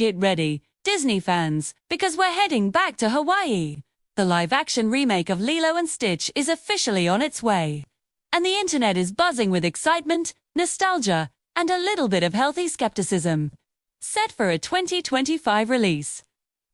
Get ready, Disney fans, because we're heading back to Hawaii. The live-action remake of Lilo and Stitch is officially on its way. And the internet is buzzing with excitement, nostalgia, and a little bit of healthy skepticism. Set for a 2025 release,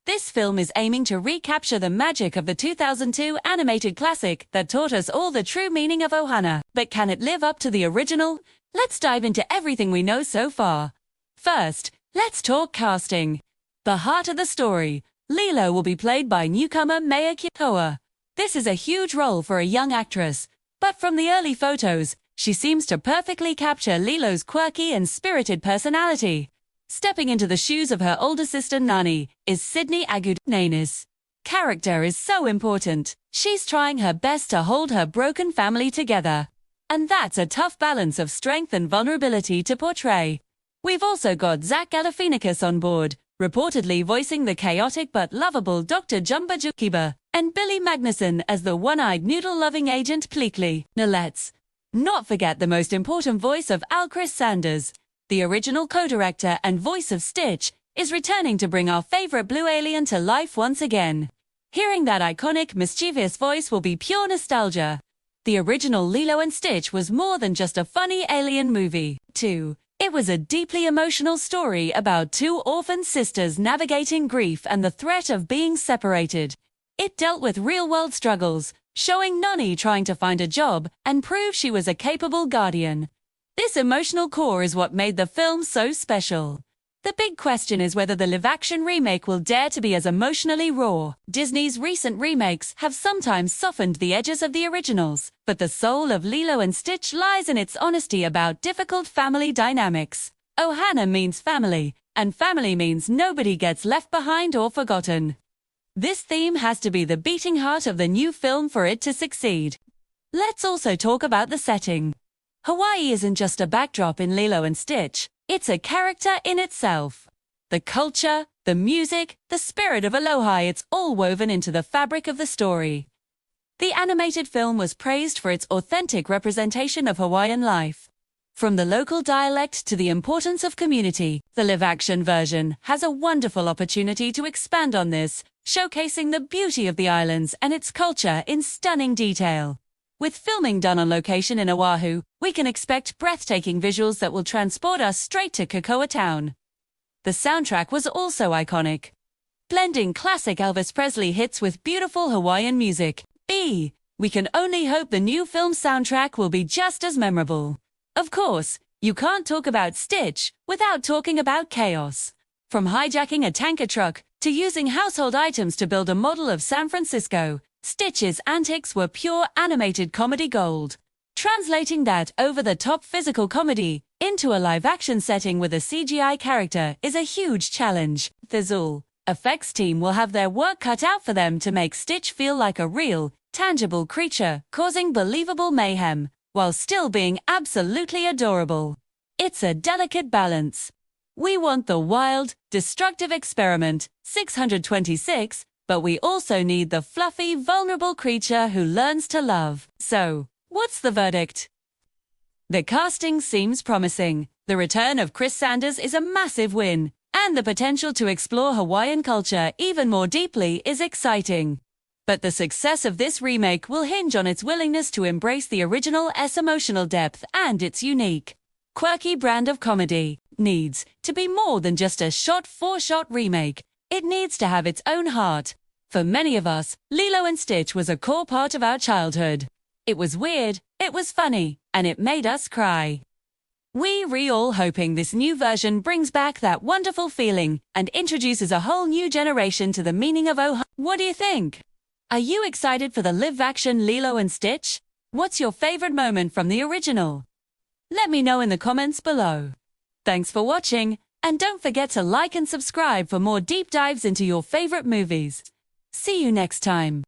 this film is aiming to recapture the magic of the 2002 animated classic that taught us all the true meaning of Ohana. But can it live up to the original? Let's dive into everything we know so far. First, let's talk casting. The heart of the story, Lilo will be played by newcomer Maya Kikoa. This is a huge role for a young actress, but from the early photos, she seems to perfectly capture Lilo's quirky and spirited personality. Stepping into the shoes of her older sister Nani is Sydney Agud. Nana's character is so important. She's trying her best to hold her broken family together. And that's a tough balance of strength and vulnerability to portray. We've also got Zach Galifianakis on board, reportedly voicing the chaotic but lovable Dr. Jumba Jukiba, and Billy Magnuson as the one-eyed noodle-loving agent Pleakley. Now let's not forget the most important voice of Chris Sanders. The original co-director and voice of Stitch is returning to bring our favorite blue alien to life once again. Hearing that iconic, mischievous voice will be pure nostalgia. The original Lilo and Stitch was more than just a funny alien movie, too. It was a deeply emotional story about two orphan sisters navigating grief and the threat of being separated. It dealt with real-world struggles, showing Nani trying to find a job and prove she was a capable guardian. This emotional core is what made the film so special. The big question is whether the live-action remake will dare to be as emotionally raw. Disney's recent remakes have sometimes softened the edges of the originals, but the soul of Lilo and Stitch lies in its honesty about difficult family dynamics. Ohana means family, and family means nobody gets left behind or forgotten. This theme has to be the beating heart of the new film for it to succeed. Let's also talk about the setting. Hawaii isn't just a backdrop in Lilo and Stitch, it's a character in itself. The culture, the music, the spirit of aloha, it's all woven into the fabric of the story. The animated film was praised for its authentic representation of Hawaiian life. From the local dialect to the importance of community, the live-action version has a wonderful opportunity to expand on this, showcasing the beauty of the islands and its culture in stunning detail. With filming done on location in Oahu, we can expect breathtaking visuals that will transport us straight to Kokoa Town. The soundtrack was also iconic, blending classic Elvis Presley hits with beautiful Hawaiian music. We can only hope the new film soundtrack will be just as memorable. Of course, you can't talk about Stitch without talking about chaos. From hijacking a tanker truck to using household items to build a model of San Francisco, Stitch's antics were pure animated comedy gold. Translating that over-the-top physical comedy into a live-action setting with a CGI character is a huge challenge. The visual effects team will have their work cut out for them to make Stitch feel like a real, tangible creature, causing believable mayhem, while still being absolutely adorable. It's a delicate balance. We want the wild, destructive experiment, 626, but we also need the fluffy, vulnerable creature who learns to love. So, what's the verdict? The casting seems promising. The return of Chris Sanders is a massive win, and the potential to explore Hawaiian culture even more deeply is exciting. But the success of this remake will hinge on its willingness to embrace the original's emotional depth and its unique, quirky brand of comedy. Needs to be more than just a shot-for-shot remake. It needs to have its own heart. For many of us, Lilo and Stitch was a core part of our childhood. It was weird, it was funny, and it made us cry. We're all hoping this new version brings back that wonderful feeling and introduces a whole new generation to the meaning of Ohana. What do you think? Are you excited for the live-action Lilo and Stitch? What's your favorite moment from the original? Let me know in the comments below. Thanks for watching. And don't forget to like and subscribe for more deep dives into your favorite movies. See you next time.